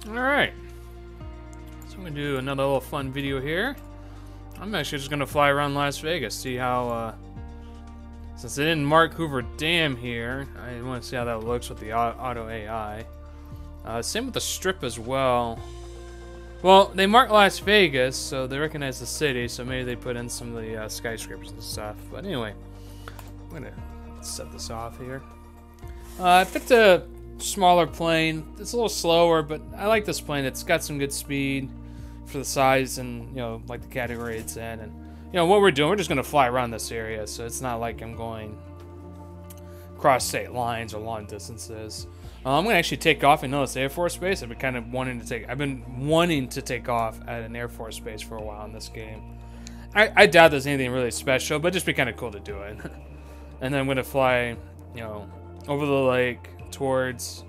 Alright. So I'm going to do another little fun video here. I'm actually just going to fly around Las Vegas, see how, since they didn't mark Hoover Dam here, I want to see how that looks with the auto AI. Same with the Strip as well. Well, they marked Las Vegas, so they recognize the city, so maybe they put in some of the skyscrapers and stuff. But anyway, I'm going to set this off here. I picked a smaller plane. It's a little slower, but I like this plane. It's got some good speed for the size and, you know, like the category it's in. And, you know, what we're doing, we're just going to fly around this area, so it's not like I'm going across state lines or long distances. I'm going to actually take off in Nellis Air Force Base. I've been wanting to take off at an Air Force base for a while in this game. I doubt there's anything really special, but it'd just be kind of cool to do it. And then I'm going to fly, you know, over the lake towards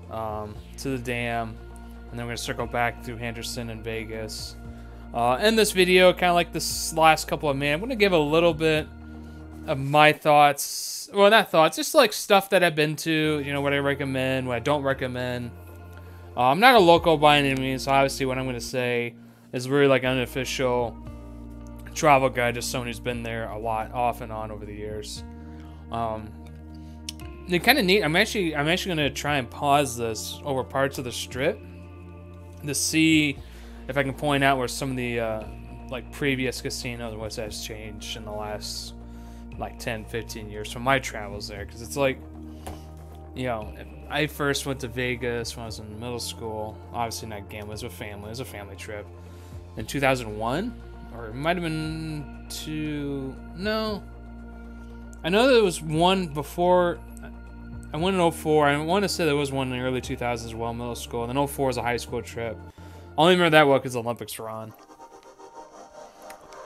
to the dam, and then we're going to circle back through Henderson and Vegas. In this video, kind of like this last couple of minutes, I'm going to give a little bit of my thoughts. Well, not thoughts, just like stuff that I've been to, you know, what I recommend, what I don't recommend. I'm not a local by any means, so obviously what I'm going to say is really like an unofficial travel guide, just someone who's been there a lot, off and on over the years. They kind of neat. I'm actually going to try and pause this over parts of the Strip to see if I can point out where some of the like previous casinos and what has changed in the last like 10-15 years from my travels there, because it's like, you know, I first went to Vegas when I was in middle school. Obviously not gambling, it was with family. It was a family trip in 2001, or it might have been no, I know there was one before. I went in 04. I want to say there was one in the early 2000s as well, middle school, and then 04 was a high school trip. I only remember that well because the Olympics were on.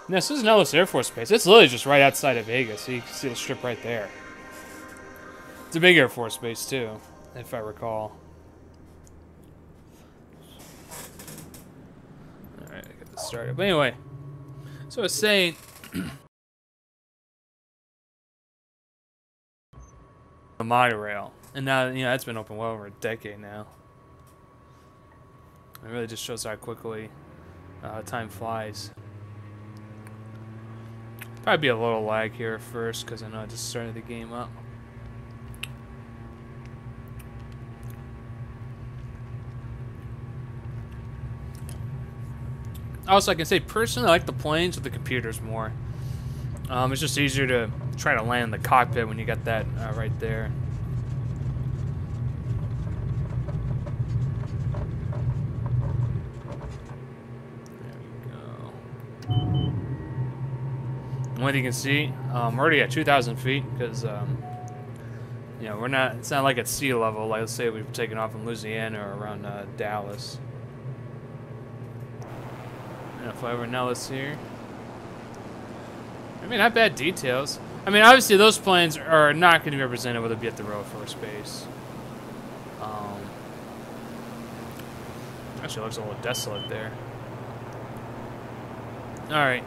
This is Nellis Air Force Base. It's literally just right outside of Vegas, so you can see the Strip right there. It's a big Air Force Base too, if I recall. Alright, I got this started. But anyway, so I was saying, the monorail, and now, you know, that's been open well over a decade now. It really just shows how quickly time flies. Probably be a little lag here at first because I know I just started the game up. Also, I can say personally, I like the planes with the computers more. It's just easier to try to land in the cockpit when you got that right there. What you can see, I'm already at 2,000 feet because, you know, it's not like at sea level, like let's say we've taken off in Louisiana or around Dallas. I'm gonna fly over Nellis here. I mean, not bad details. I mean, obviously those planes are not going to be represented whether it be at the Royal Force Base. Actually, it looks a little desolate there. All right.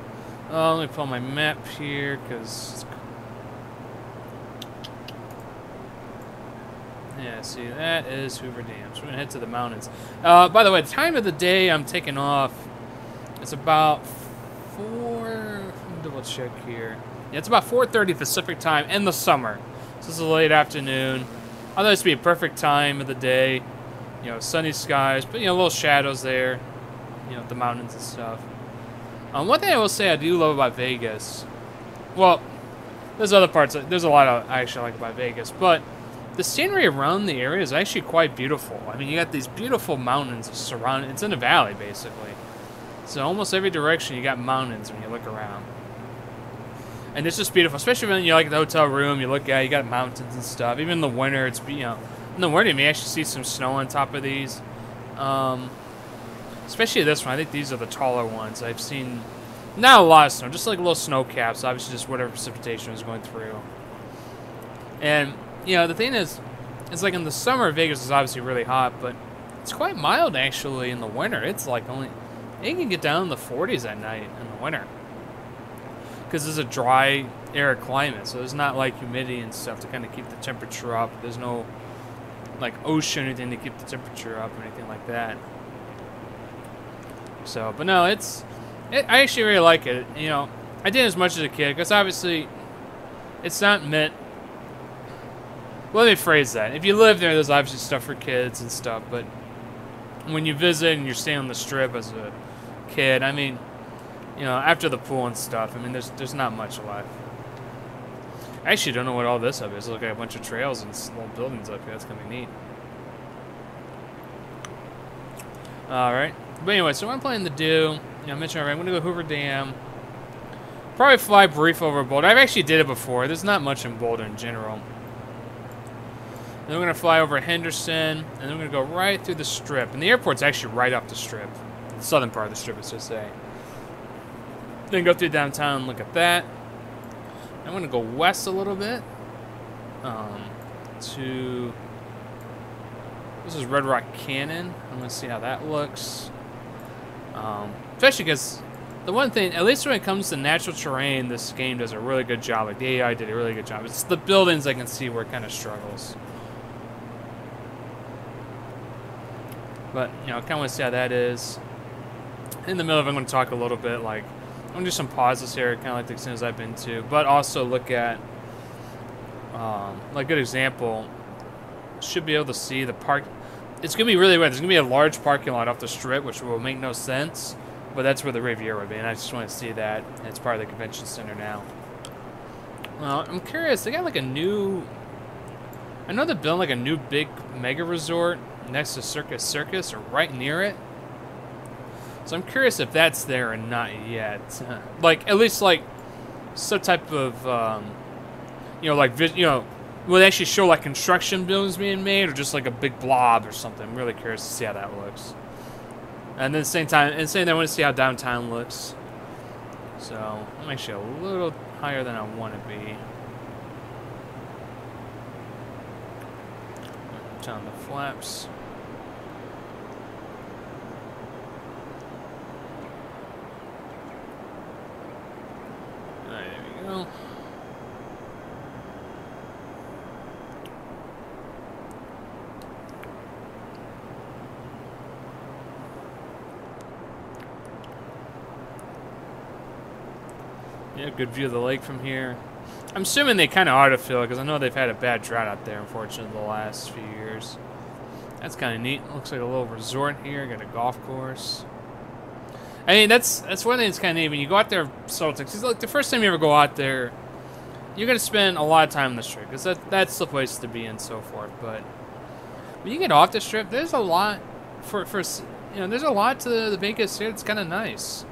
Let me pull my map here, because... Yeah, see, that is Hoover Dam. So we're going to head to the mountains. By the way, the time of the day I'm taking off, it's about 4... Let me double check here. Yeah, it's about 4:30 Pacific time in the summer. So this is a late afternoon. I thought this would be a perfect time of the day. You know, sunny skies, but, you know, little shadows there. You know, the mountains and stuff. One thing I will say I do love about Vegas, well, there's other parts, there's a lot I actually like about Vegas, but the scenery around the area is actually quite beautiful. I mean, you got these beautiful mountains surrounding, it's in a valley, basically. So almost every direction you got mountains when you look around. And it's just beautiful, especially when you're like at the hotel room, you look at it, you got mountains and stuff. Even in the winter, it's, you know, in the winter you may actually see some snow on top of these. Especially this one. I think these are the taller ones. I've seen not a lot of snow, just like little snow caps. Obviously, just whatever precipitation is going through. And, you know, the thing is, it's like in the summer, Vegas is obviously really hot, but it's quite mild, actually, in the winter. It's like only, it can get down in the 40s at night in the winter. Because it's a dry, arid climate, so there's not like humidity and stuff to kind of keep the temperature up. There's no like ocean or anything to keep the temperature up or anything like that. So, but no, I actually really like it. You know, I did as much as a kid because obviously it's not meant. Well, let me phrase that. If you live there, there's obviously stuff for kids and stuff, but when you visit and you're staying on the strip as a kid, I mean, you know, after the pool and stuff, I mean, there's not much left. I actually don't know what all this up is. Look at a bunch of trails and small buildings up here. That's gonna be neat. All right. But anyway, so what I'm planning to do, you know, I mentioned already, I'm gonna go Hoover Dam. Probably fly brief over Boulder. I've actually did it before. There's not much in Boulder in general. Then we're gonna fly over Henderson, and then we're gonna go right through the strip. And the airport's actually right off the strip, the southern part of the strip, I should say. Then go through downtown and look at that. I'm gonna go west a little bit. To this is Red Rock Canyon. I'm gonna see how that looks. Especially because the one thing, at least when it comes to natural terrain, this game does a really good job. Like the AI did a really good job. It's the buildings I can see where it kind of struggles. But, you know, I kind of want to see how that is. In the middle of it, I'm going to talk a little bit, like, I'm going to do some pauses here, kind of like the extents I've been to, but also look at, like, good example, should be able to see the park. It's going to be really weird. There's going to be a large parking lot off the strip, which will make no sense, but that's where the Riviera would be, and I just want to see that. And it's part of the convention center now. Well, I'm curious. They got, like, a new, I know they're building, like, a new big mega resort next to Circus or right near it. So I'm curious if that's there or not yet. Like, at least, like, some type of, you know, like, you know, will they actually show, like, construction buildings being made or just, like, a big blob or something? I'm really curious to see how that looks. And then at the same time, I want to see how downtown looks. So I'm actually a little higher than I want to be. Turn on the flaps. Alright, there we go. Yeah, good view of the lake from here. I'm assuming they kind of autofill because I know they've had a bad drought out there, unfortunately, the last few years. That's kind of neat. Looks like a little resort here. Got a golf course. I mean, that's one thing that's kind of neat. When you go out there, Celtics, like the first time you ever go out there, you're gonna spend a lot of time on the strip because that's the place to be and so forth. But when you get off the strip, there's a lot for you know, there's a lot to the Vegas here. It's kind of nice.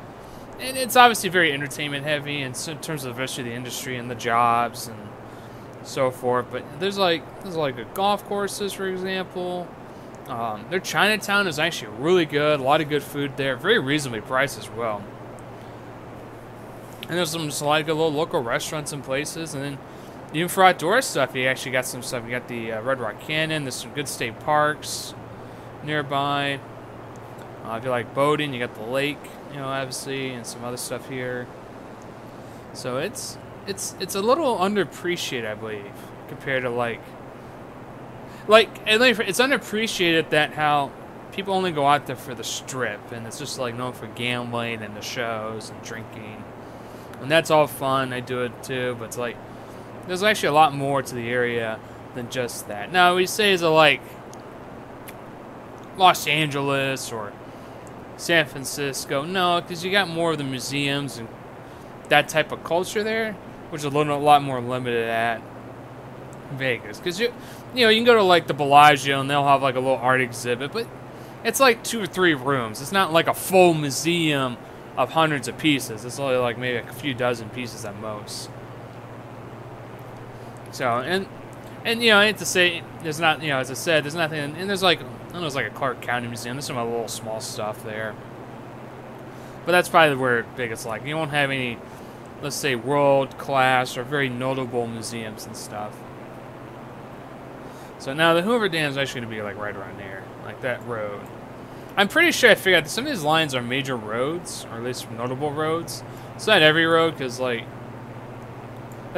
And it's obviously very entertainment heavy in terms of the rest of the industry and the jobs and so forth. But there's like a golf courses, for example. Their Chinatown is actually really good. A lot of good food there. Very reasonably priced as well. And there's just a lot of good little local restaurants and places. And then even for outdoor stuff, you actually got some stuff. You got the Red Rock Canyon. There's some good state parks nearby. If you like boating, you got the lake, you know, obviously, and some other stuff here. So it's a little underappreciated, I believe, compared to like it's underappreciated that how people only go out there for the strip, and it's just like known for gambling and the shows and drinking, and that's all fun. I do it too, but it's like there's actually a lot more to the area than just that. Now we say is it like Los Angeles or San Francisco? No, because you got more of the museums and that type of culture there, which is a lot more limited at Vegas. Because you know, you can go to like the Bellagio and they'll have like a little art exhibit, but it's like 2 or 3 rooms. It's not like a full museum of hundreds of pieces. It's only like maybe a few dozen pieces at most. So and you know, I hate to say there's not, you know, as I said, there's nothing, and there's like, I don't know, there's like a Clark County Museum. There's some other little small stuff there. But that's probably where Vegas like. You won't have any, let's say, world-class or very notable museums and stuff. So now the Hoover Dam is actually going to be like right around there, like that road. I'm pretty sure I figured out that some of these lines are major roads, or at least notable roads. It's not every road, because like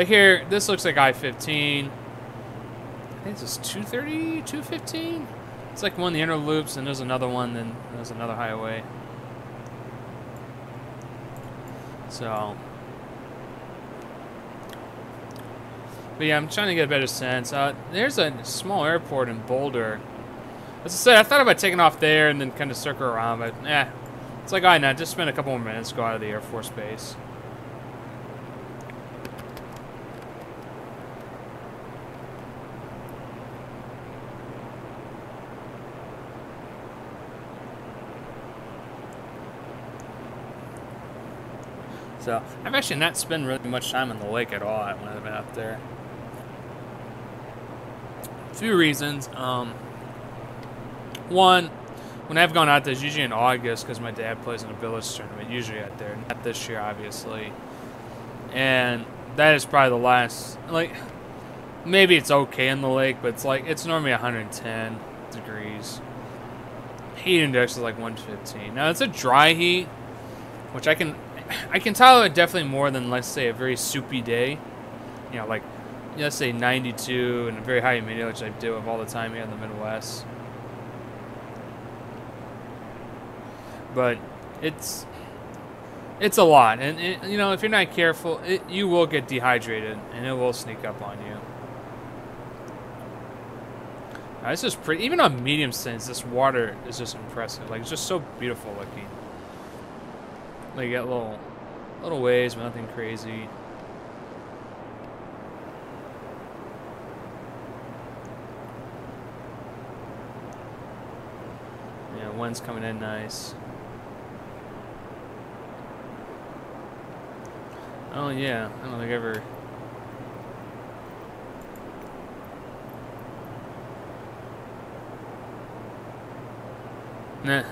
here, this looks like I-15. think this is 230, 215. It's like one of the inner loops, and there's another one, then there's another highway. So, but yeah, I'm trying to get a better sense. There's a small airport in Boulder. As I said, I thought about taking off there and then kind of circle around, but it's like, I know, just spend a couple more minutes, go out of the Air Force Base. So, I've actually not spent really much time on the lake at all when I've been up there. A few reasons. One, when I've gone out there, it's usually in August because my dad plays in a village tournament, usually out there. Not this year, obviously. And that is probably the last, like, maybe it's okay in the lake, but it's like, it's normally 110 degrees. Heat index is like 115. Now, it's a dry heat, which I can tolerate definitely more than, let's say, a very soupy day. You know, like, let's say 92 and a very high humidity, which I do have all the time here in the Midwest. But it's a lot, and you know, if you're not careful, you will get dehydrated, and it will sneak up on you. This is pretty. Even on medium sense, this water is just impressive. Like, it's just so beautiful looking. Like, you got little waves, but nothing crazy. Yeah, wind's coming in nice. Oh yeah, I don't think I ever. Nah.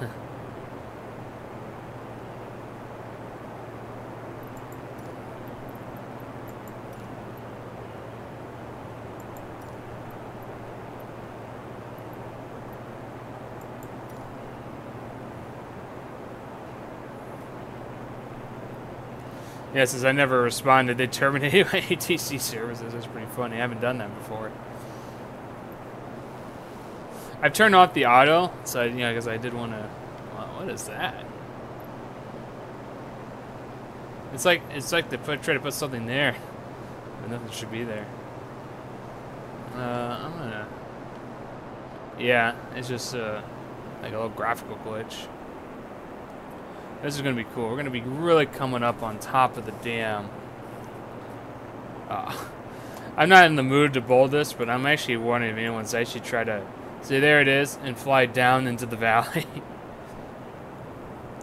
Yeah, since I never responded, they terminated my ATC services. That's pretty funny. I haven't done that before. I've turned off the auto, so you know, because I did want to. What is that? It's like they try to put something there, but nothing should be there. I'm gonna. Yeah, it's just like a little graphical glitch. This is going to be cool. We're going to be really coming up on top of the dam. I'm not in the mood to bowl this, but I'm actually warning if anyone's actually try to... See, there it is, and fly down into the valley.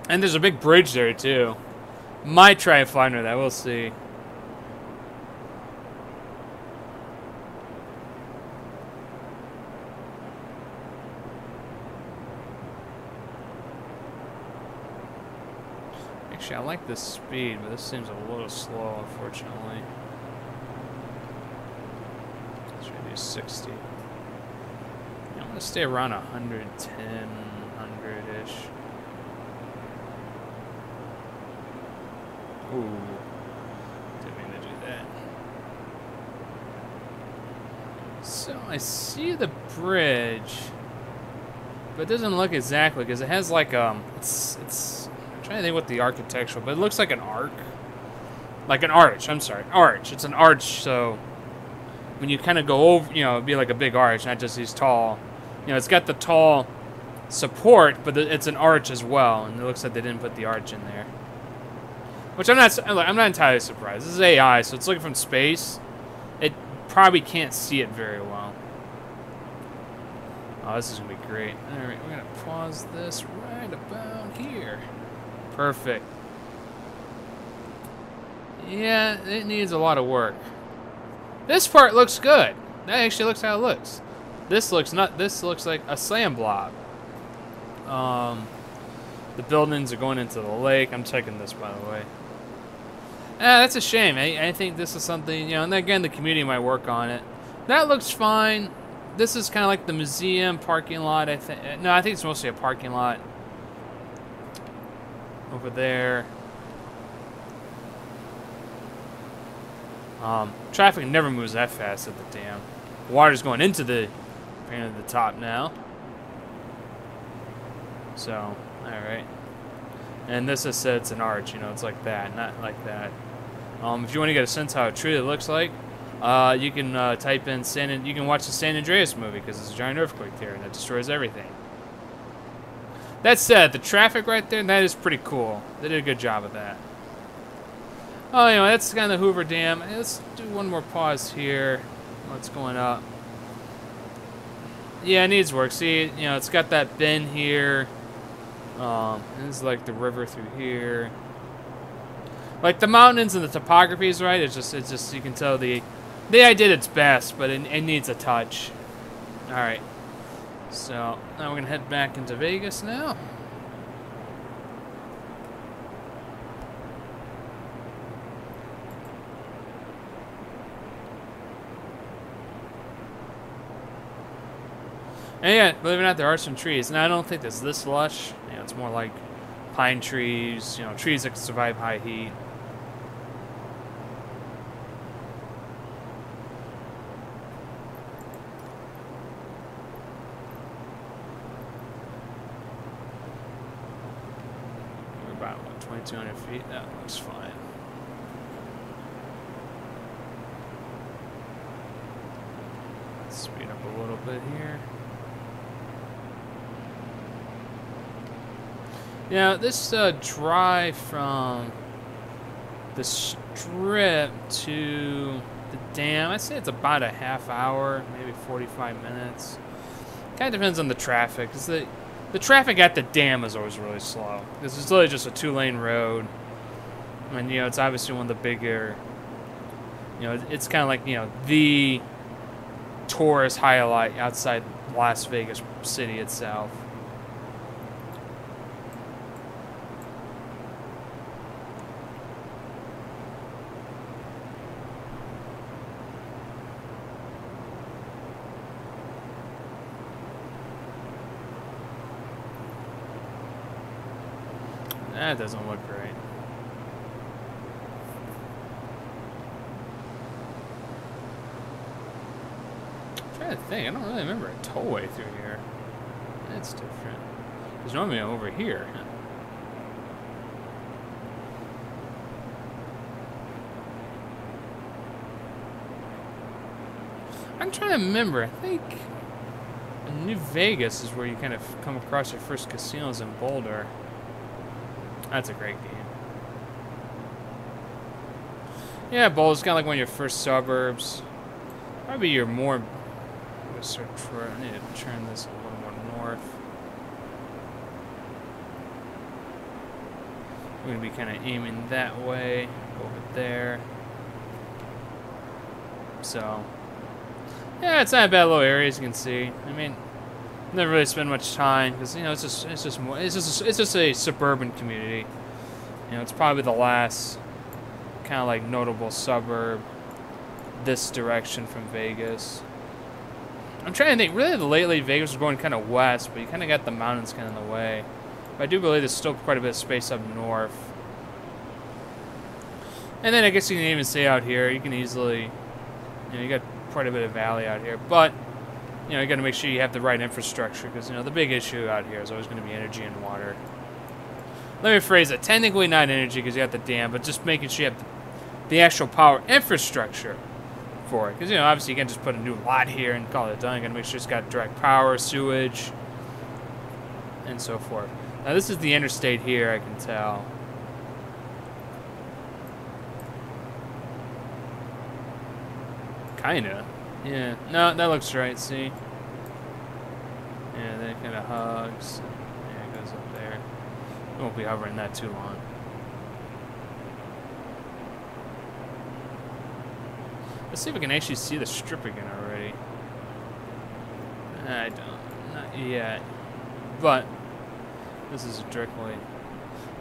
And there's a big bridge there, too. Might try and fly under that. We'll see. Actually, I like this speed, but this seems a little slow, unfortunately. Let's try to do 60. I'm going to stay around 110, 100-ish. Ooh. Didn't mean to do that. So, I see the bridge, but it doesn't look exactly, because it has like, it's I'm trying to think what the architectural, but it looks like an arc. Like an arch, I'm sorry. Arch. It's an arch, so when you kind of go over, you know, it'd be like a big arch, not just these tall. You know, it's got the tall support, but it's an arch as well, and it looks like they didn't put the arch in there. Which I'm not entirely surprised. This is AI, so it's looking from space. It probably can't see it very well. Oh, this is gonna be great. All right, we're gonna pause this right about here. Perfect. Yeah, it needs a lot of work. This part looks good. That actually looks how it looks. This looks like a sand blob. The buildings are going into the lake. I'm checking this, by the way. That's a shame. I think this is something, you know, and again, the community might work on it. That looks fine. This is kind of like the museum parking lot, I think. No, I think it's mostly a parking lot. Over there. Traffic never moves that fast at the dam. water's going into the top now. So, alright. And this is said it's an arch, you know, it's like that, not like that. If you want to get a sense how it truly looks like, you can type in you can watch the San Andreas movie, because there's a giant earthquake there and it destroys everything. That said, the traffic right there, that is pretty cool. They did a good job of that. Oh, anyway, that's kind of the Hoover Dam. Let's do one more pause here. What's going up? Yeah, it needs work. See, you know, it's got that bend here. This is like the river through here. Like the mountains and the topography is right. It's just you can tell the AI did its best, but it needs a touch. All right. So now we're gonna head back into Vegas now. And yeah, believe it or not, there are some trees. Now I don't think it's this lush. You know, it's more like pine trees, you know, trees that can survive high heat. We're about, what, 2,200 feet? That looks fine. Let's speed up a little bit here. Yeah, this drive from the strip to the dam, I'd say it's about a half hour, maybe 45 minutes. Kind of depends on the traffic, because the traffic at the dam is always really slow. This is literally just a 2-lane road. And, you know, it's obviously one of the bigger, you know, it's kind of like, you know, the tourist highlight outside Las Vegas city itself. That doesn't look great. I'm trying to think. I don't really remember a tollway through here. That's different. There's normally over here. I'm trying to remember. I think New Vegas is where you kind of come across your first casinos in Boulder. That's a great game. Yeah, Boulder's kind of like one of your first suburbs. Probably your more... I'm going to search for it. I need to turn this a little more north. We're going to be kind of aiming that way, over there. So, yeah, it's not a bad little area, as you can see. I mean, never really spend much time because, you know, it's just a suburban community. You know, it's probably the last kind of like notable suburb this direction from Vegas. I'm trying to think. Really, lately Vegas was going kind of west, but you kind of got the mountains kind of in the way. But I do believe there's still quite a bit of space up north. And then I guess you can even say out here, you can easily, you know, you got quite a bit of valley out here, but you know, you got to make sure you have the right infrastructure because, you know, the big issue out here is always going to be energy and water. Let me phrase it. Technically not energy because you have the dam, but just making sure you have the actual power infrastructure for it. Because, you know, obviously you can't just put a new lot here and call it done. You got to make sure it's got direct power, sewage, and so forth. Now, this is the interstate here, I can tell. Kinda. Yeah, no, that looks right, see? Yeah, that kind of hugs. Yeah, it goes up there. We won't be hovering that too long. Let's see if we can actually see the strip again already. I don't. Not yet. But, this is a direct way.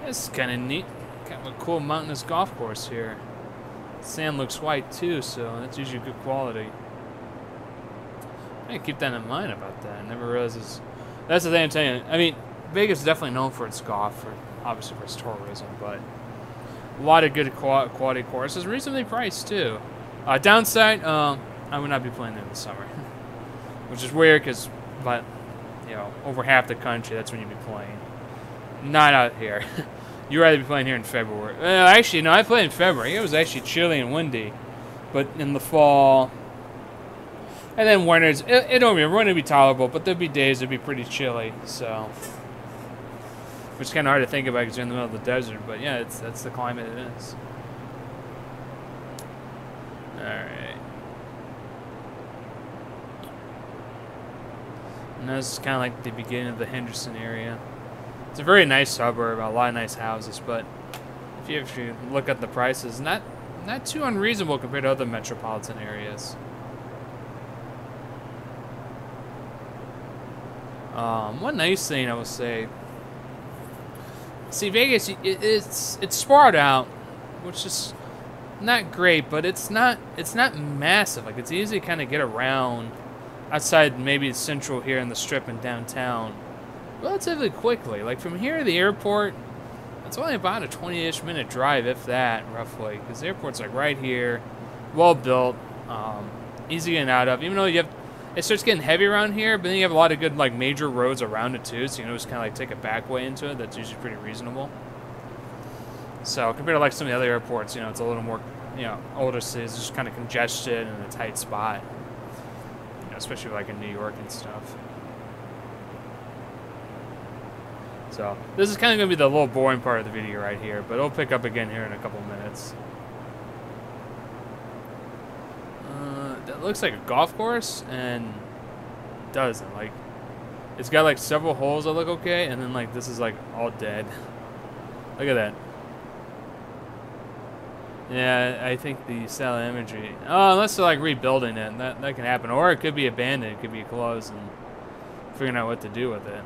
This is kind of neat. Kind of a cool mountainous golf course here. Sand looks white too, so that's usually good quality. I gotta keep that in mind about that. I never realized this. That's the thing I'm telling you. I mean, Vegas is definitely known for its golf, obviously for its tourism, but a lot of good quality courses, reasonably priced too. Downside, I would not be playing there in the summer, which is weird because, but you know, over half the country, that's when you'd be playing. Not out here. You'd rather be playing here in February. Actually, no, I played in February. It was actually chilly and windy, but in the fall, and then winters, it don't be winter be tolerable, but there'd be days it'd be pretty chilly. So, which is kind of hard to think about because you're in the middle of the desert. But yeah, that's the climate it is. All right. And this is kind of like the beginning of the Henderson area. It's a very nice suburb, a lot of nice houses, but if you look at the prices, not too unreasonable compared to other metropolitan areas. One nice thing I will say, see, Vegas, it's spread out, which is not great, but it's not massive. Like, it's easy to kind of get around outside maybe central here in the Strip and downtown relatively quickly. Like, from here to the airport, it's only about a 20-ish minute drive, if that, roughly, because the airport's like right here, well built, easy getting out of. Even though it starts getting heavy around here, but then you have a lot of good like major roads around it too, so you can always kind of like take a back way into it. That's usually pretty reasonable. So compared to like some of the other airports, you know, it's a little more, you know, older cities, it's just kind of congested and a tight spot. You know, especially like in New York and stuff. So this is kind of going to be the little boring part of the video right here, but it'll pick up again here in a couple minutes. That looks like a golf course, and it doesn't. Like, it's got like several holes that look okay, and then like this is like all dead. Look at that. Yeah, I think the satellite imagery. Oh, unless they're like rebuilding it, that can happen, or it could be abandoned, it could be closed, and figuring out what to do with it.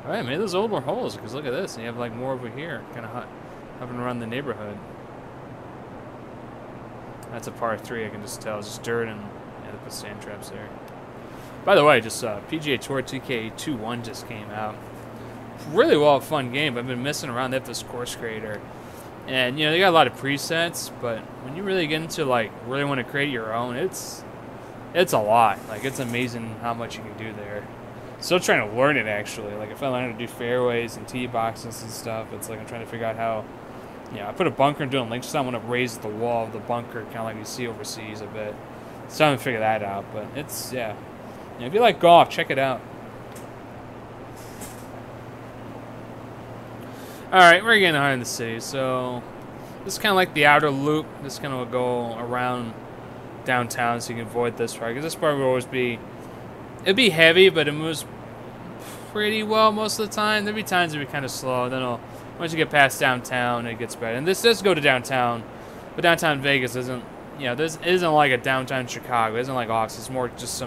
All right, maybe those older holes, because look at this, and you have like more over here, kind of having around the neighborhood. That's a par 3, I can just tell. It's just dirt and yeah, they put sand traps there. By the way, just PGA Tour 2K21 just came out. Really well fun game. I've been messing around with this course creator. And, you know, they got a lot of presets, but when you really get into, like, really want to create your own, it's a lot. Like, it's amazing how much you can do there. Still trying to learn it, actually. Like, if I learn how to do fairways and tee boxes and stuff, it's like I'm trying to figure out how. Yeah, I put a bunker and doing links, so I'm going to raise the wall of the bunker, kind of like you see overseas a bit. So I'm going to figure that out, but it's, yeah. If you like golf, check it out. Alright, we're getting high in the city, so this is kind of like the outer loop. This kind of will go around downtown, so you can avoid this part, because this part will always be, it'd be heavy, but it moves pretty well most of the time. There'll be times it'll be kind of slow, then once you get past downtown, it gets better. And this does go to downtown, but downtown Vegas isn't, you know, this isn't like a downtown Chicago. It isn't like offices. It's more just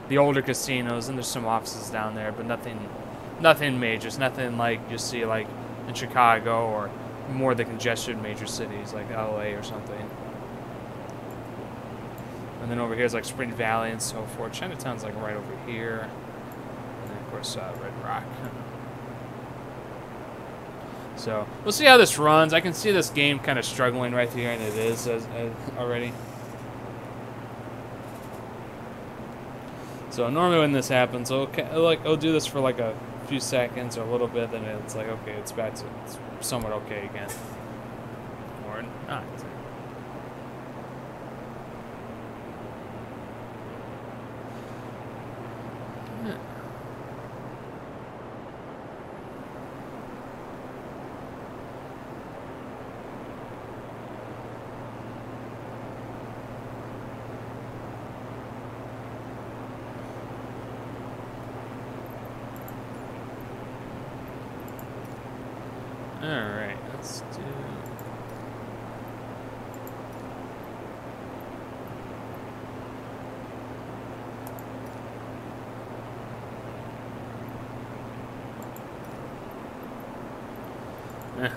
the older casinos, and there's some offices down there, but nothing major. It's nothing like you see like in Chicago or more the congested major cities like LA or something. And then over here is like Spring Valley and so forth. Chinatown's like right over here. And then of course Red Rock. So we'll see how this runs. I can see this game kind of struggling right here, and it is already. So normally when this happens, I'll do this for like a few seconds or a little bit, then it's like okay, it's back to it's somewhat okay again, or not. Alright, let's do...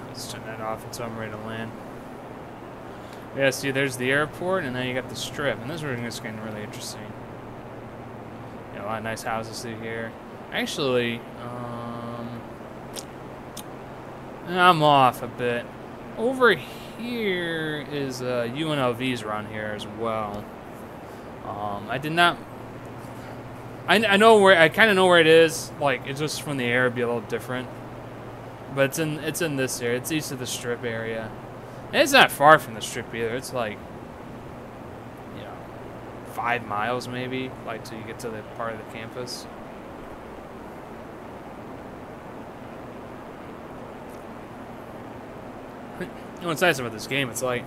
let's turn that off until I'm ready to land. Yeah, see, there's the airport, and now you got the Strip, and this is where it's getting really interesting. You know, a lot of nice houses through here. Actually, I'm off a bit. Over here is UNLV's around here as well. I did not. I know where. I kind of know where it is. Like it's just from the air, it'd be a little different. But it's in this area. It's east of the Strip area. And it's not far from the Strip either. It's like, 5 miles maybe, like till you get to the part of the campus. What's nice about this game, it's like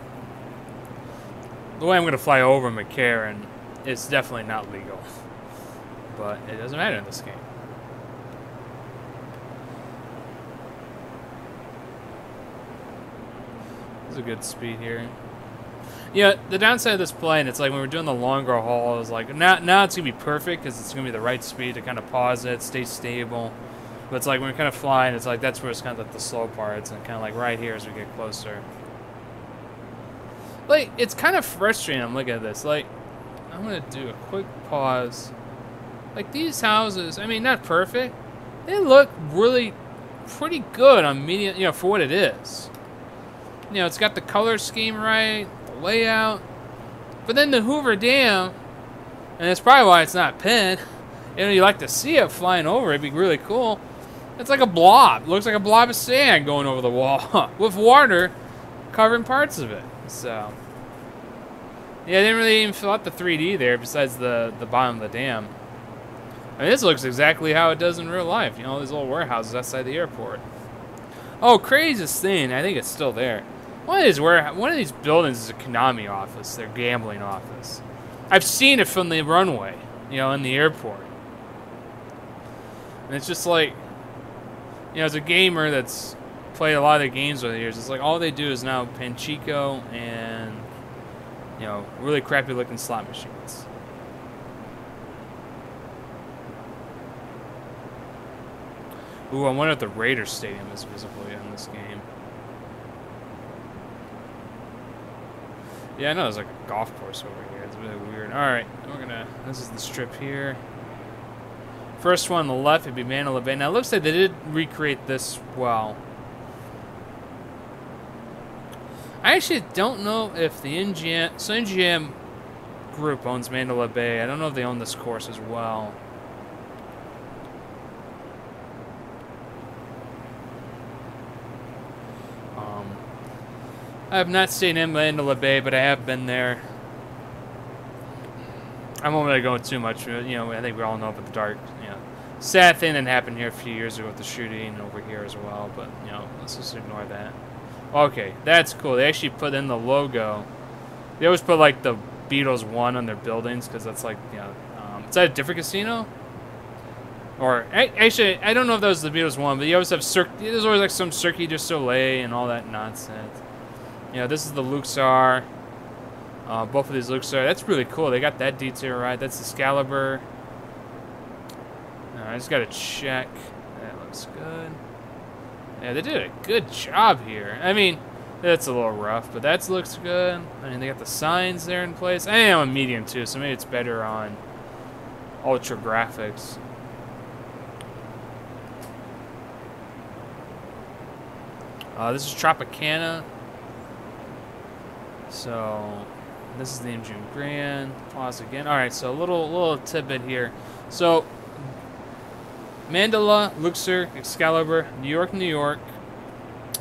the way I'm gonna fly over McCarran is definitely not legal, but it doesn't matter in this game. There's a good speed here. Yeah, the downside of this plane, it's like when we're doing the longer haul, is like now it's gonna be perfect because it's gonna be the right speed to kind of pause it, stay stable. But it's like when we're kind of flying, it's like that's where it's kind of like the slow parts, and kind of like right here as we get closer. Like it's kind of frustrating. I'm looking at this. Like I'm gonna do a quick pause. Like these houses, I mean, not perfect. They look really pretty good on medium, for what it is. It's got the color scheme right. Layout, but then the Hoover Dam, and that's probably why it's not pinned. You like to see it flying over. It'd be really cool. It's like a blob. It looks like a blob of sand going over the wall with water covering parts of it. So yeah, I didn't really even fill out the 3D there besides the bottom of the dam. I mean, this looks exactly how it does in real life. These little warehouses outside the airport. Oh, craziest thing, I think it's still there. One of these buildings is a Konami office, their gambling office. I've seen it from the runway, in the airport. And it's just like, as a gamer that's played a lot of the games over the years, it's like all they do is now Panchico and, really crappy looking slot machines. Ooh, I wonder if the Raiders Stadium is visible in this game. Yeah, I know there's like a golf course over here. It's really weird. Alright, this is the Strip here. First one on the left would be Mandalay Bay. Now it looks like they did recreate this well. I actually don't know if the NGM group owns Mandalay Bay. I don't know if they own this course as well. I have not stayed in Mandalay Bay, but I have been there. I won't really go into too much. I think we all know about the dark, sad thing that happened here a few years ago with the shooting over here as well. But let's just ignore that. Okay, that's cool. They actually put in the logo. They always put like the Beatles 1 on their buildings because that's like, is that a different casino? Or actually, I don't know if that was the Beatles 1, but you always have there's always like some Cirque du Soleil and all that nonsense. This is the Luxor. Both of these Luxor. That's really cool. They got that detail right. That's the Excalibur. I just got to check. That looks good. Yeah, they did a good job here. I mean, that's a little rough, but that looks good. I mean, they got the signs there in place. I am on medium too, so maybe it's better on ultra graphics. This is Tropicana. So this is the MGM Grand. Pause again. All right, so a little tidbit here. So Mandala, Luxor, Excalibur, New York,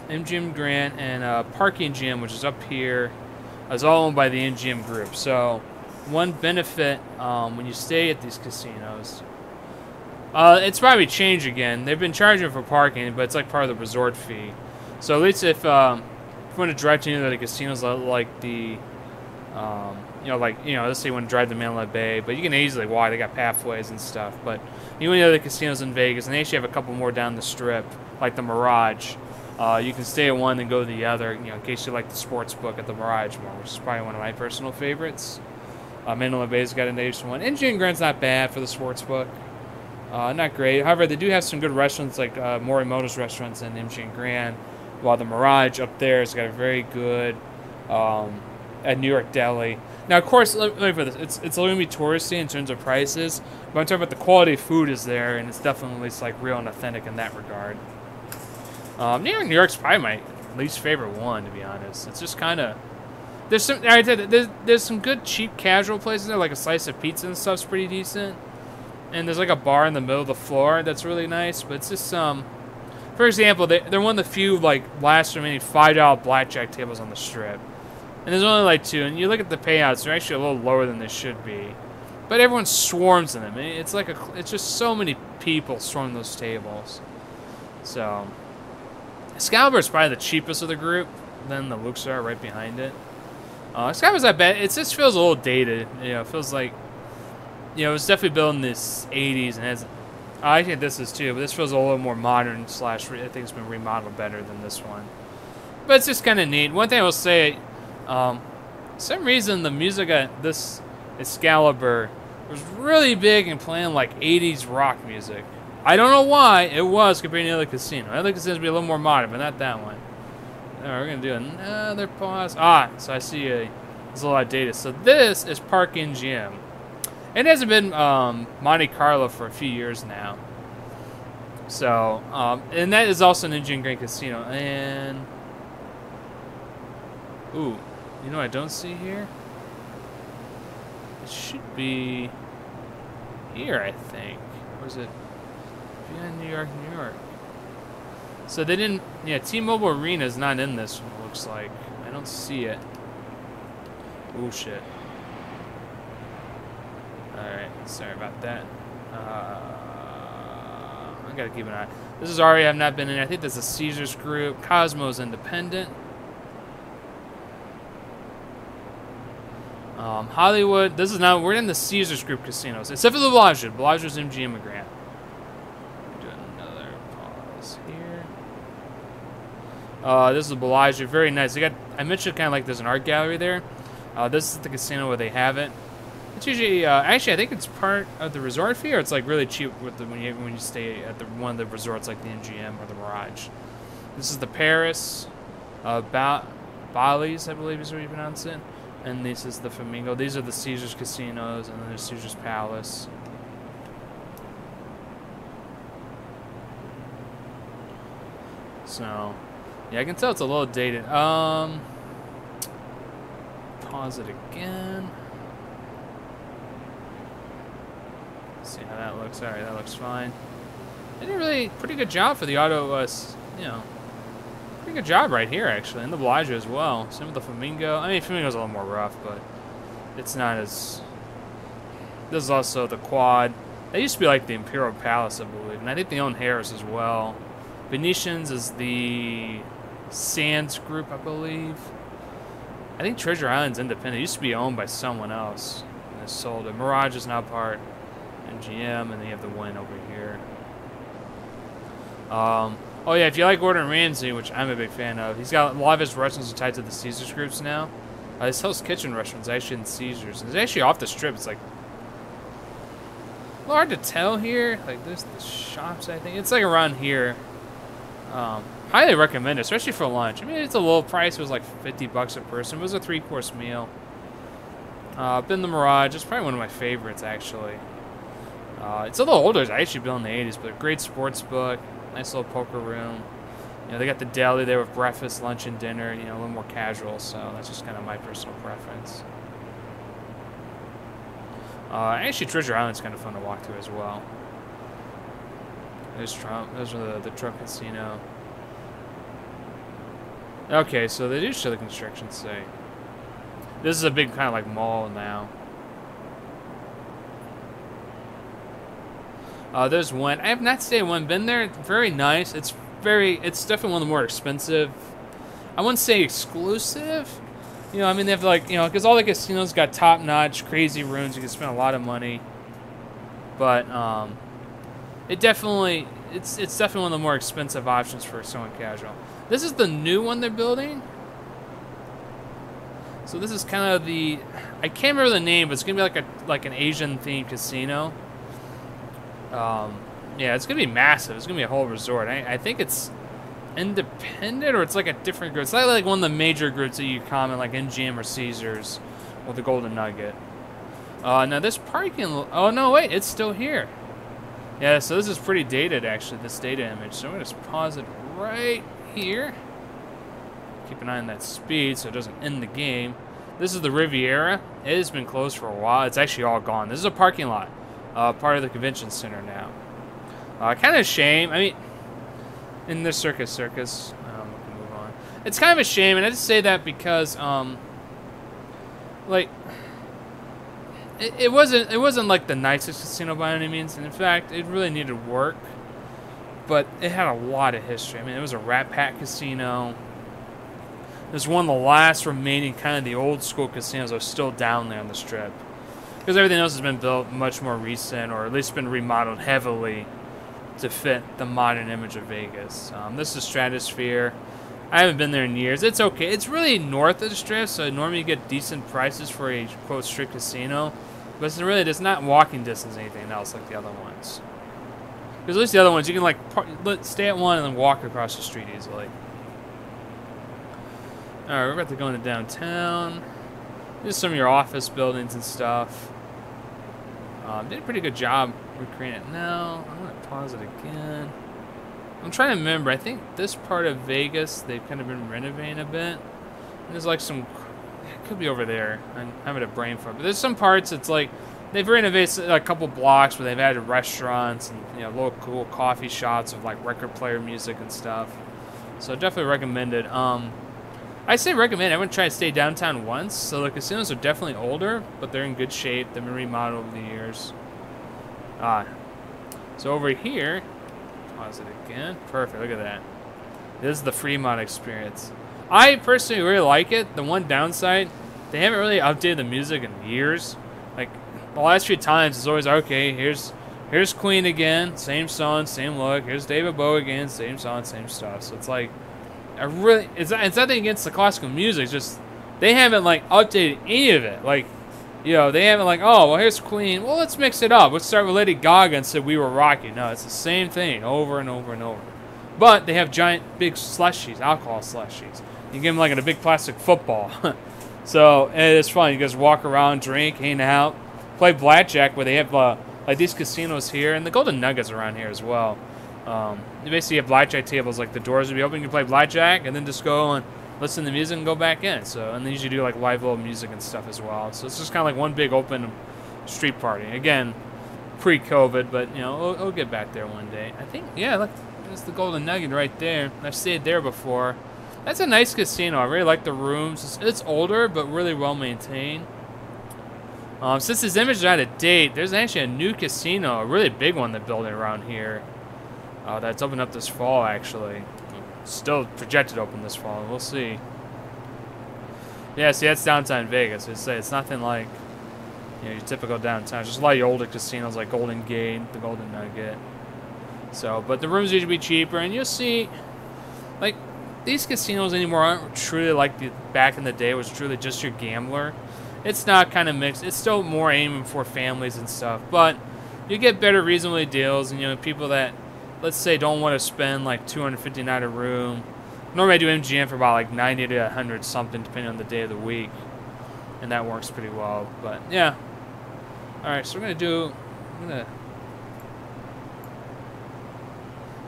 MGM Grand, and Parking Gym, which is up here, is all owned by the MGM Group. So one benefit when you stay at these casinos, it's probably changed again. They've been charging for parking, but it's like part of the resort fee. So at least if you want to drive to any of the casinos like the, let's say you want to drive to Mandalay Bay, but you can easily walk. They got pathways and stuff. But you want to the casinos in Vegas, and they actually have a couple more down the Strip, like the Mirage. You can stay at one and go to the other, in case you like the sports book at the Mirage more, which is probably one of my personal favorites. Mandalay Bay's got an Asian one. MGM Grand's not bad for the sports book. Not great. However, they do have some good restaurants, like Morimoto's restaurants in MGM Grand. While the Mirage up there has got a very good at New York Deli. Now, of course, let me put this. It's a little bit touristy in terms of prices, but I'm talking about the quality of food is there, and it's definitely like real and authentic in that regard. New York's probably least favorite one, to be honest. It's just kind of... There's some good cheap casual places there, like a slice of pizza and stuff's pretty decent. And there's like a bar in the middle of the floor that's really nice, but it's just for example, they're one of the few like last remaining $5 blackjack tables on the strip. And there's only like 2, and you look at the payouts, they're actually a little lower than they should be. But everyone swarms in them. It's like it's just so many people swarm those tables. So Excalibur is probably the cheapest of the group. Then the Luxor right behind it. Excalibur's not bad. It just feels a little dated. You know, it feels like, you know, it was definitely built in the 80s and has. I think this is too, but this feels a little more modern / I think it's been remodeled better than this one. But it's just kind of neat. One thing I will say, for some reason the music at this Excalibur was really big in playing like 80s rock music. I don't know why it was compared to the other casino. The other casinos be a little more modern, but not that one. Alright, we're gonna do another pause. So I see there's a lot of data. So this is Park MGM. It hasn't been Monte Carlo for a few years now. So, and that is also an MGM Grand Casino. And ooh, you know what I don't see here? It should be here, I think. Or is it behind New York, New York? So they didn't, yeah, T-Mobile Arena is not in this one, it looks like. I don't see it. Oh, shit. Alright, sorry about that. I gotta keep an eye. This is already, I've not been in. I think there's a Caesars group. Cosmo's independent. Hollywood, this is now, we're in the Caesars group casinos. Except for the Bellagio. Bellagio's MGM and Grand. Do another pause here. This is the Bellagio, very nice. They got, I mentioned kind of like there's an art gallery there. This is the casino where they have it. It's usually, actually, I think it's part of the resort fee, or it's like really cheap with the, when you stay at one of the resorts like the MGM or the Mirage. This is the Paris, Bally's, I believe is what you pronounce it. And this is the Flamingo. These are the Caesars casinos, and then there's Caesars Palace. So, yeah, I can tell it's a little dated. Pause it again. See how that looks. Alright, that looks fine. They did a really pretty good job for the auto, you know, pretty good job right here, actually, and the Bellagio as well. Same with the Flamingo. I mean, Flamingo's a little more rough, but it's not as... This is also the Quad. That used to be like the Imperial Palace, I believe, and I think they own Harris as well. Venetians is the Sands group, I believe. I think Treasure Island's independent. It used to be owned by someone else, and they sold it. Mirage is now part MGM, and then you have the Wynn over here. Oh yeah, if you like Gordon Ramsay, which I'm a big fan of, he's got a lot of his restaurants are tied to the Caesars groups now. His Hell's Kitchen restaurant's actually in Caesars. It's actually off the strip. It's like a little hard to tell here. Like there's the shops, I think. It's like around here. Highly recommend it, especially for lunch. I mean, it's a low price. It was like $50 a person. It was a 3-course meal. Been the Mirage. It's probably one of my favorites, actually. It's a little older. It's actually built in the 80s, but a great sports book. Nice little poker room. You know, they got the deli there with breakfast, lunch, and dinner. You know, a little more casual, so that's just kind of my personal preference. Actually, Treasure Island's kind of fun to walk through as well. There's Trump. Those are the Trump Casino. Okay, so they do show the construction site. This is a big kind of like mall now. There's one. I have not stayed at one. Been there. Very nice. It's definitely one of the more expensive. I wouldn't say exclusive. You know, I mean, they have like, you know, because all the casinos got top-notch, crazy rooms. You can spend a lot of money. But it's definitely one of the more expensive options for someone casual. This is the new one they're building. So this is kind of the, I can't remember the name, but it's gonna be like an Asian-themed casino. Yeah, it's gonna be massive. It's gonna be a whole resort. I think it's independent, or it's like a different group. It's not like one of the major groups that you comment, like MGM or Caesars or the Golden Nugget. Now this parking, oh no, wait, it's still here. Yeah, so this is pretty dated, actually, this data image. So I'm gonna just pause it right here. keep an eye on that speed so it doesn't end the game. This is the Riviera. It has been closed for a while. It's actually all gone. This is a parking lot, part of the convention center now. Kind of a shame. I mean, in the circus, we can move on. It's kind of a shame, and I just say that because, like, it wasn't like the nicest casino by any means, and in fact, it really needed work. But it had a lot of history. I mean, it was a Rat Pack casino. It was one of the last remaining kind of the old school casinos that are still down there on the Strip. Because everything else has been built much more recent, or at least been remodeled heavily to fit the modern image of Vegas. This is Stratosphere. I haven't been there in years. It's okay. It's really north of the Strip, so normally you get decent prices for a, quote, strip casino. But it's really, it's not walking distance or anything else like the other ones. Because at least the other ones, you can, like, stay at one and then walk across the street easily. Alright, we're about to go into downtown. Here's some of your office buildings and stuff. Did a pretty good job recreating it now. I'm going to pause it again. I'm trying to remember. I think this part of Vegas, they've kind of been renovating a bit. And there's like some... It could be over there. I'm having a brain fart. But there's some parts it's like... They've renovated a couple blocks where they've added restaurants and, you know, little cool coffee shops with like record player music and stuff. So definitely recommended. I say recommend. I wouldn't try to stay downtown once. So the casinos are definitely older, but they're in good shape. They've been remodeled over the years. So over here, pause it again. Perfect. Look at that. This is the Fremont experience. I personally really like it. The one downside, they haven't really updated the music in years. Like the last few times, it's always okay. Here's Queen again, same song, same look. Here's David Bowie again, same song, same stuff. So it's like. It's nothing against the classical music. It's just they haven't like updated any of it. Like, you know, they haven't like, oh well, here's Queen. Well, let's mix it up. Let's start with Lady Gaga and say We Were Rocky. No, it's the same thing over and over and over. But they have giant, big slushies, alcohol slushies. You give them like in a big plastic football. So it's fun. You guys walk around, drink, hang out, play blackjack. Where they have like these casinos here and the Golden Nuggets around here as well. You basically have blackjack tables, like the doors would be open, you can play blackjack, and then just go and listen to music and go back in. So, and they usually do like live old music and stuff as well. So it's just kind of like one big open street party. Again, pre-COVID, but you know, we'll get back there one day. I think, yeah, look, there's the Golden Nugget right there. I've stayed there before. That's a nice casino. I really like the rooms. It's older, but really well maintained. Since this image is out of date, there's actually a new casino, a really big one they're building around here. That's open up this fall, actually. Still projected to open this fall. We'll see. Yeah, see, that's downtown Vegas. It's nothing like, you know, your typical downtown. It's just a lot of your older casinos like Golden Gate, the Golden Nugget. So, but the rooms usually be cheaper, and you'll see, like, these casinos anymore aren't truly like the back in the day. It was truly just your gambler. It's not kind of mixed. It's still more aiming for families and stuff, but you get better reasonably deals, and you know, people that, let's say, don't want to spend like $250 a night a room. Normally I do MGM for about like 90 to 100 something depending on the day of the week, and that works pretty well. But yeah, all right, so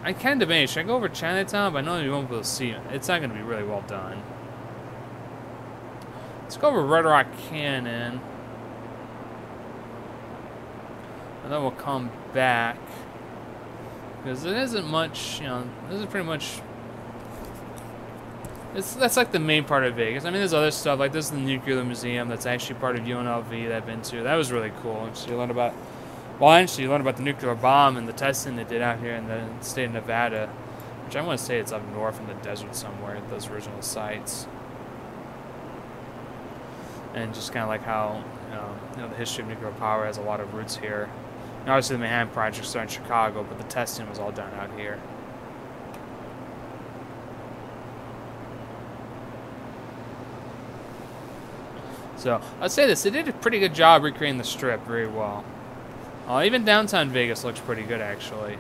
I can debate, should I go over Chinatown? But I know you won't be able to see it. It's not going to be really well done. Let's go over Red Rock Canyon, and then we'll come back. Because it isn't much, you know, this is pretty much, that's like the main part of Vegas. I mean, there's other stuff, like this is the Nuclear Museum that's actually part of UNLV that I've been to. That was really cool. So you learn about, well, actually you learn about the nuclear bomb and the testing they did out here in the state of Nevada, which I want to say it's up north in the desert somewhere, those original sites. And just kind of like how, you know, the history of nuclear power has a lot of roots here. And obviously the Manhattan Project started in Chicago, but the testing was all done out here. So, I'd say this, they did a pretty good job recreating the Strip very well. Even downtown Vegas looks pretty good, actually.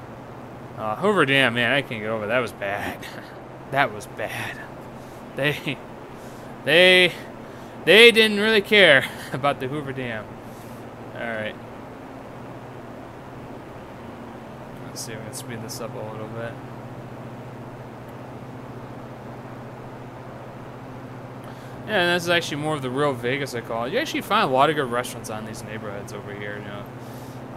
Hoover Dam, man, I can't get over it. That was bad. That was bad. They didn't really care about the Hoover Dam. Alright. Let's see if we can speed this up a little bit. Yeah, and this is actually more of the real Vegas, I call it. You actually find a lot of good restaurants on these neighborhoods over here, you know.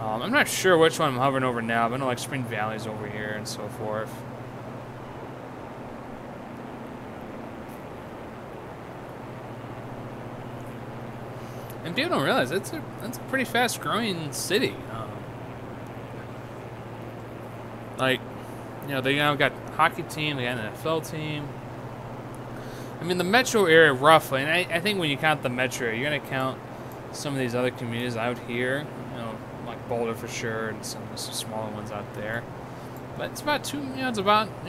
I'm not sure which one I'm hovering over now, but I know like Spring Valley's over here and so forth. And people don't realize that's a pretty fast growing city. Like, you know, they now got a hockey team, they got an NFL team. I mean, the metro area roughly, and I think when you count the metro area, you're gonna count some of these other communities out here, you know, like Boulder for sure, and some smaller ones out there. But it's about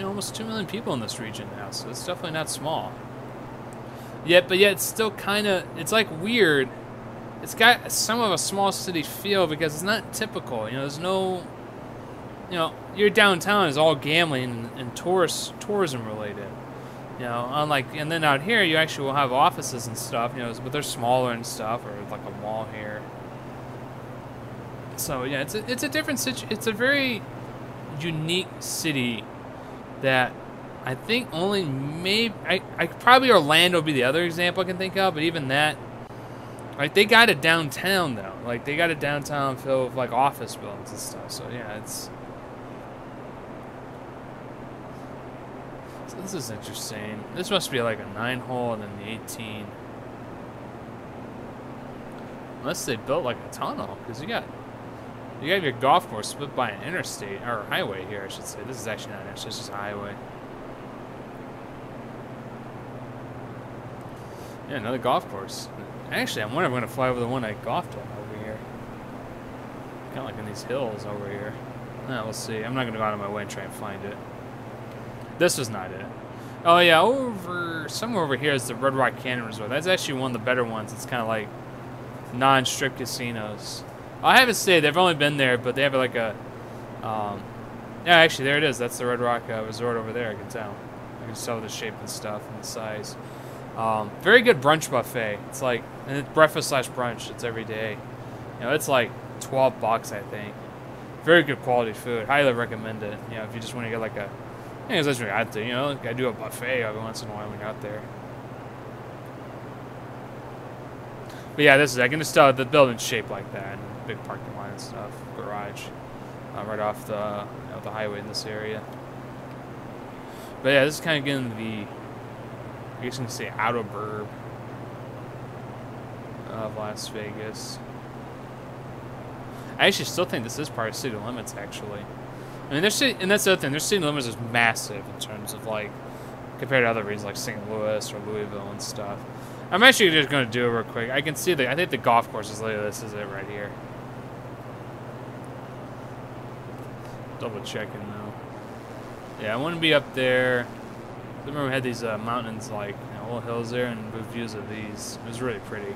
almost 2 million people in this region now, so it's definitely not small. But yet it's still kind of, it's like weird. It's got some of a small city feel because it's not typical. You know, there's no, you know, your downtown is all gambling and tourism related. You know, unlike, and then out here you actually will have offices and stuff, you know, but they're smaller and stuff, or like a mall here. So yeah, it's a different it's a very unique city that I think only maybe I probably Orlando would be the other example I can think of, but even that, like, they got it downtown though, like they got it downtown filled with like office buildings and stuff. So yeah, this is interesting. This must be like a 9-hole and then the 18. Unless they built like a tunnel, because you got your golf course split by an interstate, or highway here, I should say. This is actually not an interstate, it's just a highway. Yeah, another golf course. Actually, I'm wondering if I'm going to fly over the one I golfed at over here. Kind of like in these hills over here. We'll see. I'm not going to go out of my way and try and find it. This was not it. Oh yeah, somewhere over here is the Red Rock Canyon Resort. That's actually one of the better ones. It's kind of like non-strip casinos. I haven't stayed. They've only been there, but they have like a. Yeah, actually, there it is. That's the Red Rock Resort over there. I can tell. I can tell the shape and stuff and the size. Very good brunch buffet. It's like, and it's breakfast / brunch. It's every day. You know, it's like $12, I think. Very good quality food. Highly recommend it. You know, if you just want to get like a. I think that's what you got to, you know, gotta do a buffet every once in a while when you're out there. But yeah, I can just tell the building's shaped like that. And big parking lot and stuff, garage, right off the highway in this area. But yeah, this is kind of getting the, I guess you can say, outer burb of Las Vegas. I actually still think this is part of city limits, actually. I mean, and that's the other thing. Their city limits is massive in terms of like compared to other regions like St. Louis or Louisville and stuff. I'm actually just going to do it real quick. I can see I think the golf course is later. This is it right here. Double checking though. Yeah, I want to be up there. I remember we had these mountains, like, you know, little hills there, and good views of these. It was really pretty.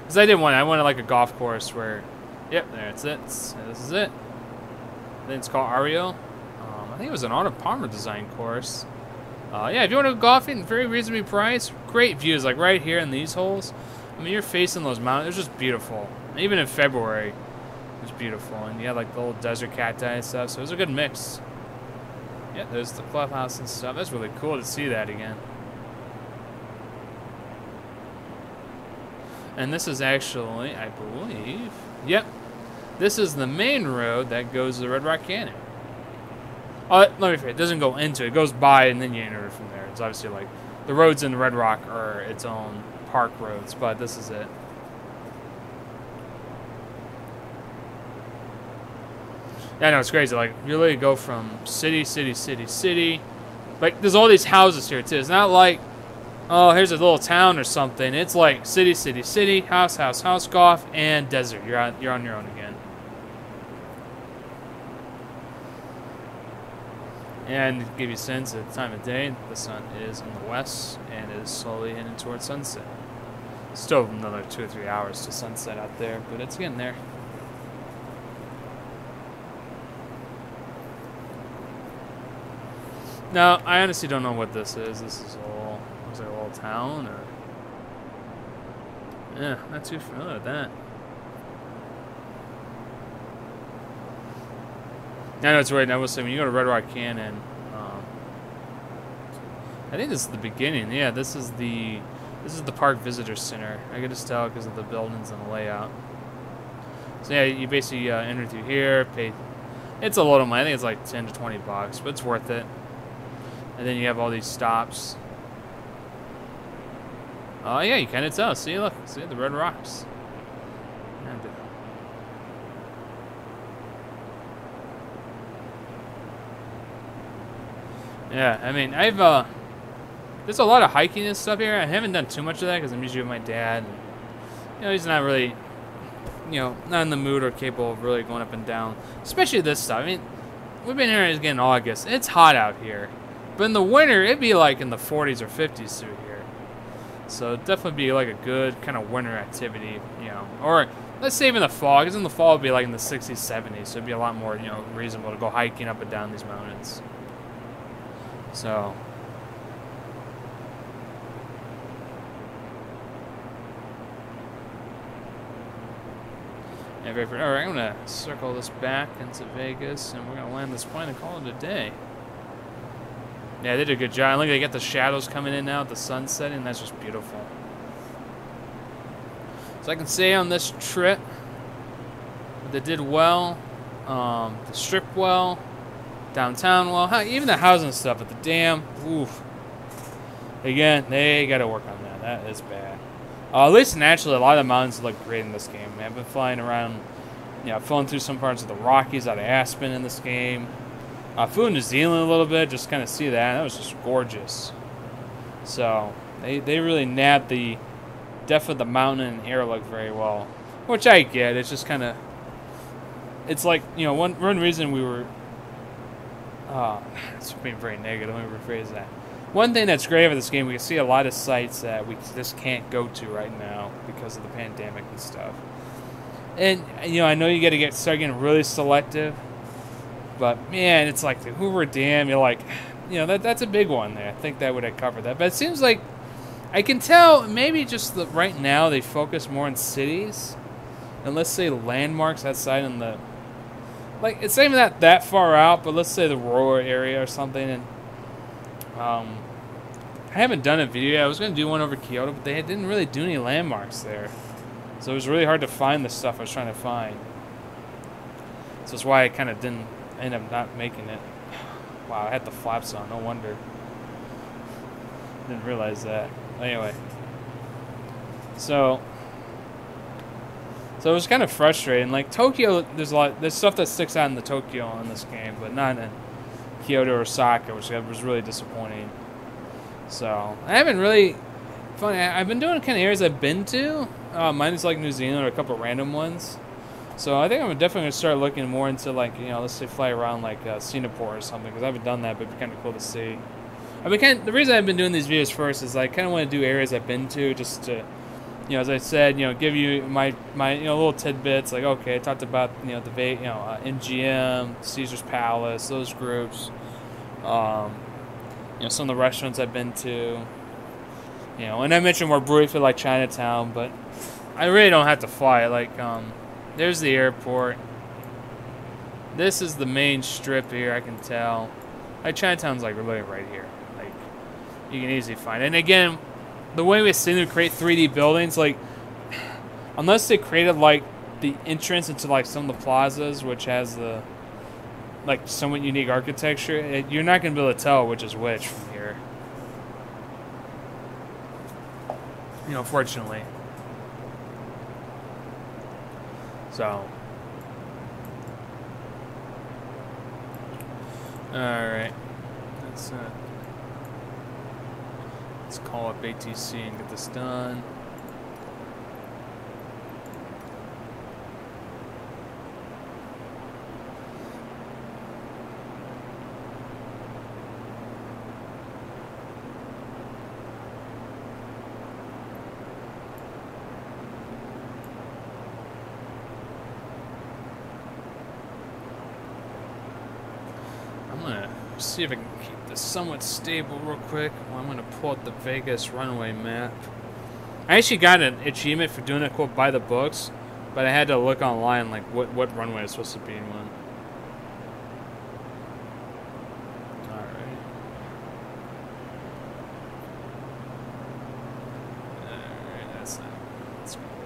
Because I wanted like a golf course where, yep, there it's it. This is it. I think it's called Ario. I think it was an Arnold Palmer design course. Yeah, if you want to go golfing, very reasonably priced. Great views, like right here in these holes. I mean, you're facing those mountains. It's just beautiful. And even in February, it was beautiful. And you had like the little desert cacti and stuff, so it was a good mix. Yeah, there's the clubhouse and stuff. That's really cool to see that again. And this is actually, I believe, yep. This is the main road that goes to the Red Rock Canyon. Oh, let me forget. It doesn't go into it. It goes by and then you enter it from there. It's obviously like the roads in the Red Rock are its own park roads, but this is it. Yeah, I know, it's crazy. Like, you literally go from city. Like, there's all these houses here, too. It's not like, oh, here's a little town or something. It's like city, house, golf, and desert. You're on your own again. And to give you a sense of the time of day, the sun is in the west and is slowly heading towards sunset. Still another 2 or 3 hours to sunset out there, but it's getting there. Now, I honestly don't know what this is. This is all, looks like a little town, or... Yeah, not too familiar with that. I know it's right. I will say, when you go to Red Rock Canyon, I think this is the beginning. Yeah, this is the This is the Park Visitor Center. I can just tell because of the buildings and the layout. So yeah, you basically enter through here, pay. It's a lot of money. I think it's like 10 to 20 bucks, but it's worth it. And then you have all these stops. Oh yeah, you kind of tell. See, look, see the red rocks. Yeah, I mean, there's a lot of hiking and stuff here. I haven't done too much of that because I'm usually with my dad. And, you know, he's not really, you know, not in the mood or capable of really going up and down. Especially this stuff. I mean, we've been here again in August. It's hot out here. But in the winter, it'd be like in the 40s or 50s through here. So it'd definitely be like a good kind of winter activity, you know. Or let's say even the fall, because in the fall it'd be like in the 60s, 70s. So it'd be a lot more, you know, reasonable to go hiking up and down these mountains. So... Alright, I'm going to circle this back into Vegas, and we're going to land this plane and call it a day. Yeah, they did a good job. Look, they get the shadows coming in now, the sun setting. That's just beautiful. So I can say on this trip, they did well, the strip well, downtown well, even the housing stuff at the dam. Oof. Again, they got to work on that. That is bad. At least naturally, a lot of the mountains look great in this game. I've been flying around, you know, flown through some parts of the Rockies out of Aspen in this game. Flew in New Zealand a little bit, just kind of see that. That was just gorgeous. So they really nabbed the depth of the mountain and air look very well, which I get. It's just kind of, it's like, you know, one reason we were. It's being very negative. Let me rephrase that. One thing that's great about this game, we can see a lot of sites that we just can't go to right now because of the pandemic and stuff. And, you know, I know you got to start getting really selective, but, man, it's like the Hoover Dam, you're like, you know, that's a big one there. I think that would have covered that. But it seems like, I can tell, maybe just right now they focus more on cities, and let's say landmarks outside in the, like, it's not even that far out, but let's say the rural area or something, and, I haven't done a video. I was going to do one over Kyoto, but they didn't really do any landmarks there. So it was really hard to find the stuff I was trying to find. So that's why I kind of didn't end up not making it. Wow, I had the flaps on. No wonder. Didn't realize that. Anyway. So it was kind of frustrating. Like, Tokyo, there's stuff that sticks out in the Tokyo in this game, but not in Kyoto or Osaka, which was really disappointing. So I haven't really. Funny, I've been doing kind of areas I've been to. Mine is like New Zealand or a couple random ones. So I think I'm definitely gonna start looking more into, like, you know, let's say fly around like Singapore or something, because I haven't done that, but it'd be kind of cool to see. The reason I've been doing these videos first is I kind of want to do areas I've been to, just to, you know, as I said, you know, give you my you know, little tidbits. Like, okay, I talked about, you know, MGM, Caesar's Palace, those groups. You know, some of the restaurants I've been to, you know, and I mentioned more briefly like Chinatown, but I really don't have to fly. Like, there's the airport. This is the main strip here, I can tell. Like, Chinatown's like really right here. Like, you can easily find it. And again, the way we seem to create 3D buildings, like, unless they created like the entrance into like some of the plazas, which has the, like, somewhat unique architecture, you're not going to be able to tell which is which from here. You know, fortunately. So. Alright. Let's call up ATC and get this done. See if I can keep this somewhat stable real quick. Well, I'm going to pull up the Vegas runway map. I actually got an achievement for doing it called by the books, but I had to look online like what runway is supposed to be in one. Alright.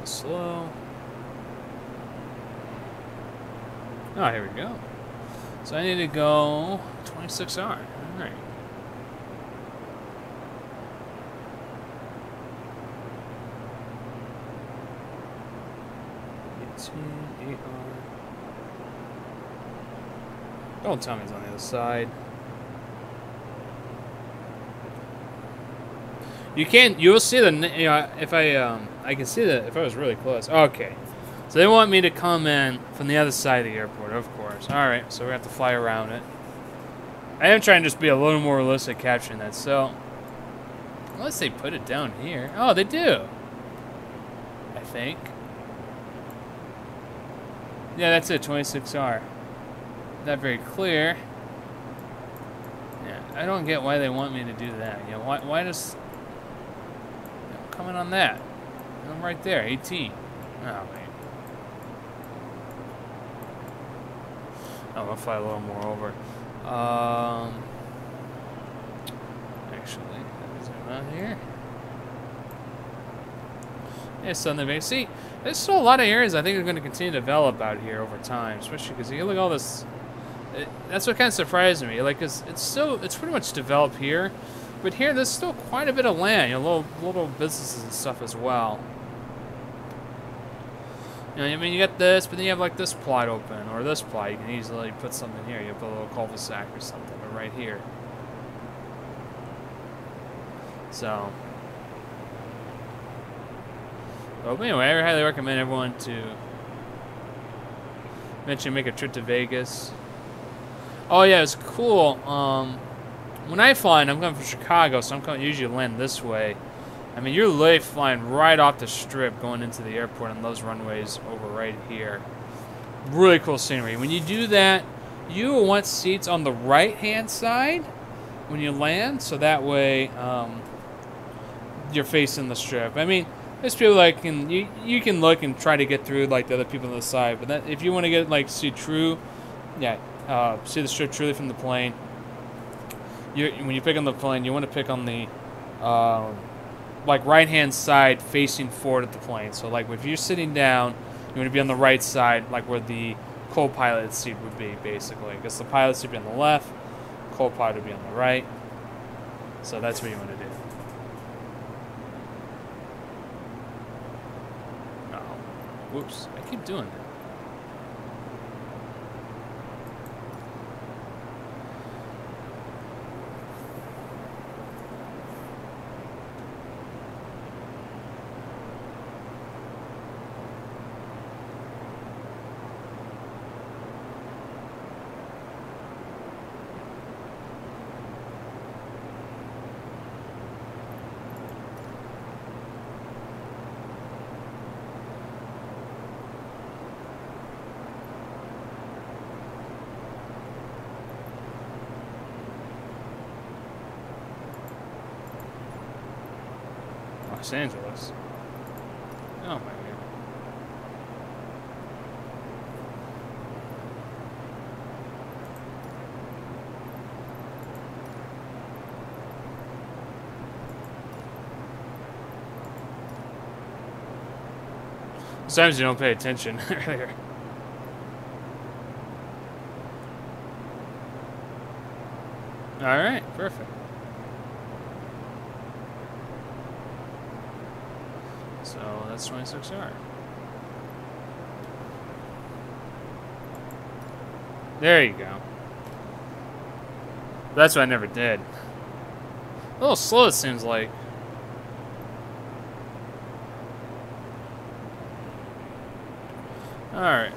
go slow. Oh, here we go. So I need to go 26R. All right. Don't tell me it's on the other side. You can't. You will see the. You know, if I can see that if I was really close. Okay. So they want me to come in from the other side of the airport, of course. All right. So we have to fly around it. I am trying to just be a little more realistic capturing that. So, unless they put it down here. Oh, they do. I think. Yeah, that's it. 26R. Not very clear. Yeah, I don't get why they want me to do that. You know, why does I'm coming on that? I'm right there, 18. Oh wait. I'm gonna fly a little more over. Actually, let me zoom out here. Yeah, Southern Bay. See, there's still a lot of areas I think are going to continue to develop out here over time, especially because you look at all this. That's what kind of surprised me. Like, it's pretty much developed here, but here there's still quite a bit of land. You know, little businesses and stuff as well. You know, I mean, you got this, but then you have like this plot open or this plot. You can easily put something here. You put a little cul-de-sac or something, but right here. So. But anyway, I highly recommend everyone to eventually make a trip to Vegas. Oh yeah, it's cool. When I fly, and I'm coming from Chicago, so I'm usually land this way. I mean, you're literally flying right off the strip, going into the airport on those runways over right here. Really cool scenery. When you do that, you will want seats on the right-hand side when you land, so that way you're facing the strip. I mean, there's people that you can look and try to get through like the other people on the side, but if you want to get like see true, yeah. See the strip truly from the plane. When you pick on the plane, you want to pick on the like right-hand side facing forward of the plane. So like if you're sitting down, you want to be on the right side, like where the co-pilot seat would be, basically. Because the pilot seat would be on the left, co-pilot would be on the right. So that's what you want to do. Oh, whoops! I keep doing that. Los Angeles. Oh my god. Sometimes you don't pay attention earlier. Alright, perfect. So that's 26R. There you go. That's what I never did. A little slow, it seems like. Alright.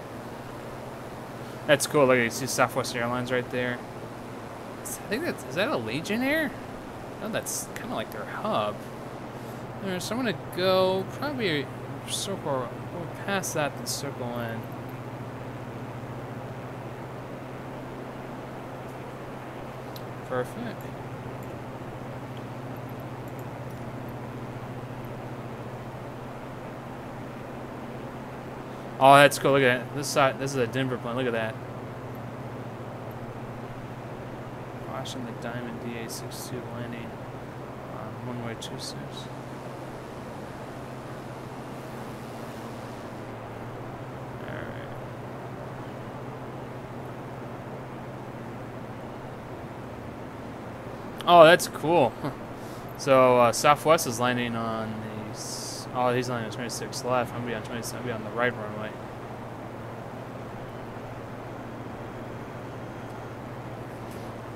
That's cool. Look, you see Southwest Airlines right there. I think that's, is that a Legion Air? No, that's kind of like their hub. So I'm going to go probably circle, go past that and circle in. Perfect. Oh, that's cool. Look at that. This side, this is a Denver plane. Look at that. Watching the Diamond DA-62 landing on runway 26. Oh, that's cool. So Southwest is landing on the. Oh, he's landing on 26 left. I'm gonna be on 27. I'll be on the right runway.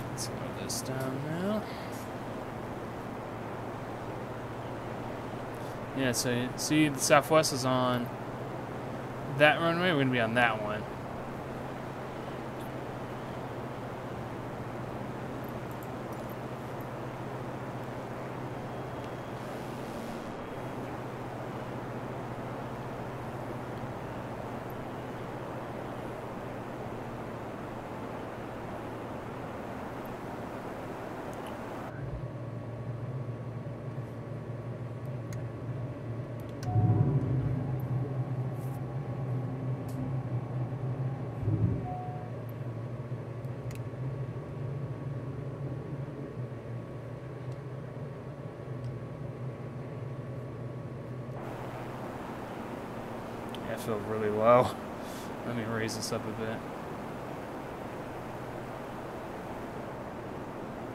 Let's slow this down now. Yeah, so you see the Southwest is on that runway. We're gonna be on that one. I feel really low. Let me raise this up a bit.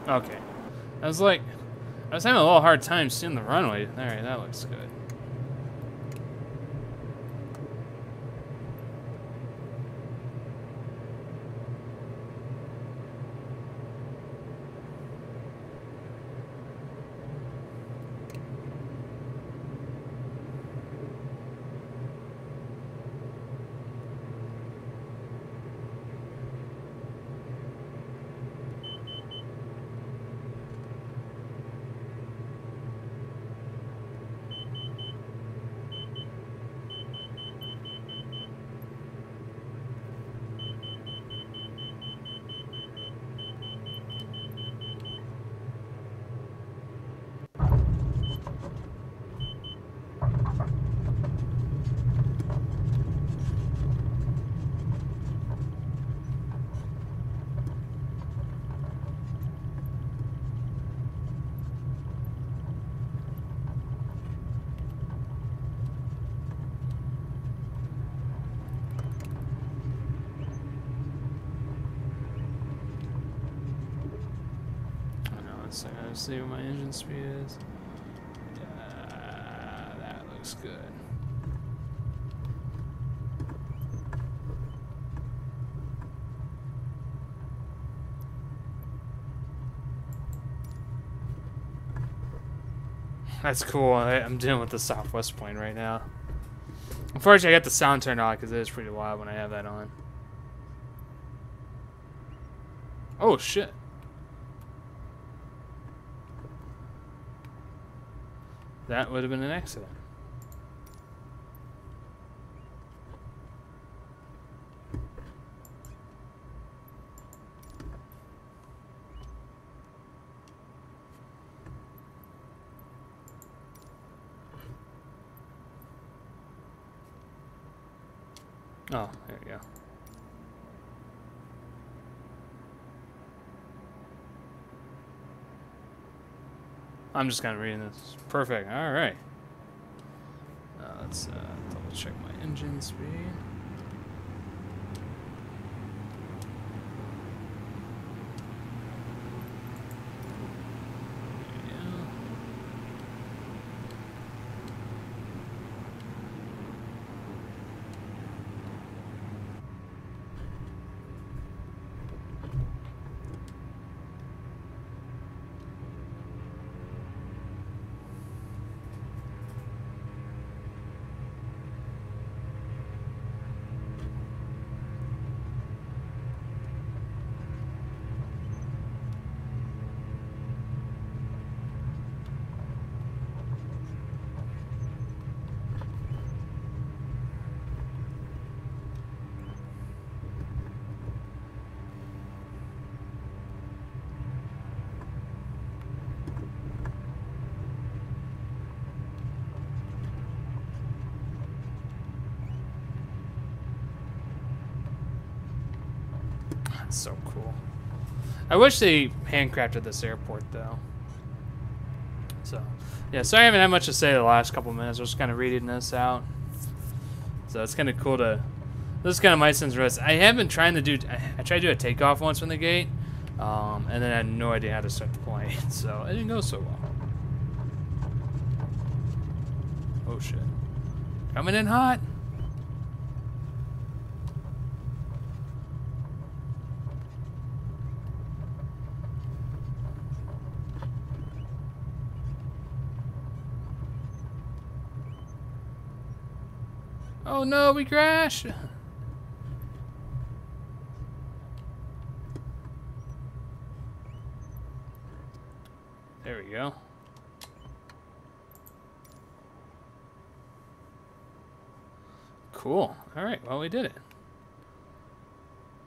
Okay. I was having a little hard time seeing the runway. Alright, that looks good. So let's see what my engine speed is. That looks good. That's cool. I'm dealing with the Southwest plane right now. Unfortunately, I got the sound turned on because it is pretty loud when I have that on. Oh, shit. That would have been an accident. Oh, there you go. I'm just kind of reading this. Perfect. All right. Let's double check my engine speed. So cool. I wish they handcrafted this airport though. So yeah, sorry I haven't had much to say the last couple minutes. I was just kind of reading this out. So it's kind of cool to. This is kind of my sense of rest. I have been trying to do. I tried to do a takeoff once from the gate, And then I had no idea how to start the plane, so it didn't go so well. Oh shit. Coming in hot! Oh no, we crashed! There we go. Cool. Alright, well we did it.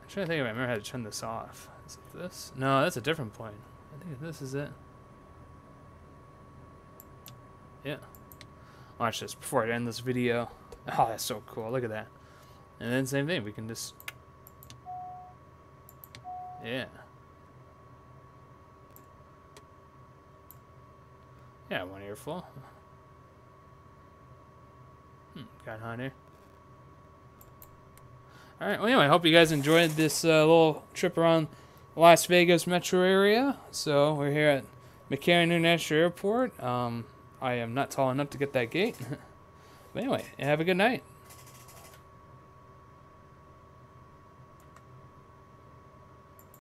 I'm trying to think if I remember how to turn this off. Is it this? No, that's a different plane. I think this is it. Yeah. Watch this before I end this video. Oh, that's so cool. Look at that. And then same thing. We can just... Yeah. Yeah, one airflow. Got hot air. Alright, well anyway, I hope you guys enjoyed this little trip around Las Vegas metro area. So, we're here at McCarran International Airport. I am not tall enough to get that gate. But anyway, have a good night.